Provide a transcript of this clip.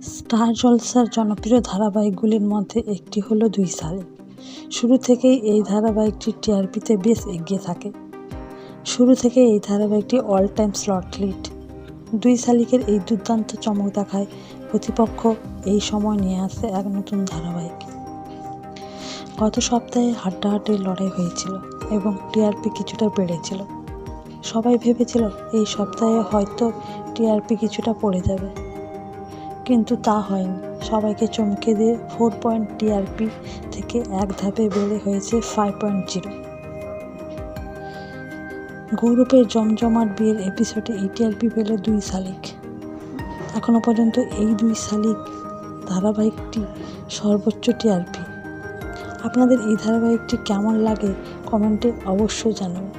Star জলসার জনপ্রিয় ধারাবাহিকগুলির মধ্যে একটি হলো 2 শালিক। শুরু থেকেই এই ধারাবাহিকটি টিআরপিতে বেশ এগিয়ে থাকে। শুরু থেকে এই ধারাবাহিকটি অল টাইম স্লট লিড। 2 শালিকের এই দুর্দান্ত চমক দেখায় প্রতিপক্ষ এই সময় নিয়ে আসে এক নতুন ধারাবাহিক। গত সপ্তাহে হাড্ডাহাড্ডি লড়াই হয়েছিল এবং টিআরপি কিছুটা বেড়েছিল। সবাই ভেবেছিল এই সপ্তাহে হয়তো টিআরপি কিছুটা পড়ে যাবে, কিন্তু তা হয়নি। সবাইকে চমকে দিয়ে 4 পয়েন্ট টিআরপি থেকে এক ধাপে বেড়ে হয়েছে 5.0। গৌরবের জমজমাট বিয়ের এপিসোডে এই টিআরপি পেল 2 শালিক। এখনো পর্যন্ত এই 2 শালিক ধারাবাহিকটি সর্বোচ্চ টিআরপি। আপনাদের এই ধারাবাহিকটি কেমন লাগে কমেন্টে অবশ্যই জানাবেন।